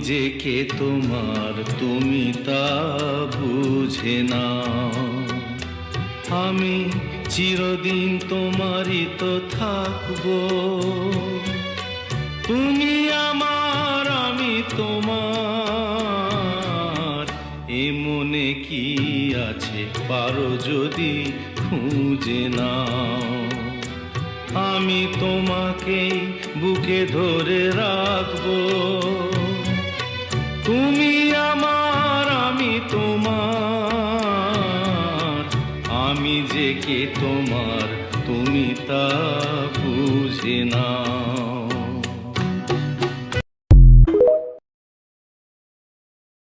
যে কে তোমার তুমি তা বুঝে না। আমি চিরদিন তোমারই তো থাকবো, তুমি আমার আমি তোমার। এ মনে কি আছে পারো যদি খুঁজে নাও। আমি তোমাকে বুকে ধরে রাখবো, তুমি আমার আমি তোমার। আমি যে কে তোমার তুমি তা বুঝে না।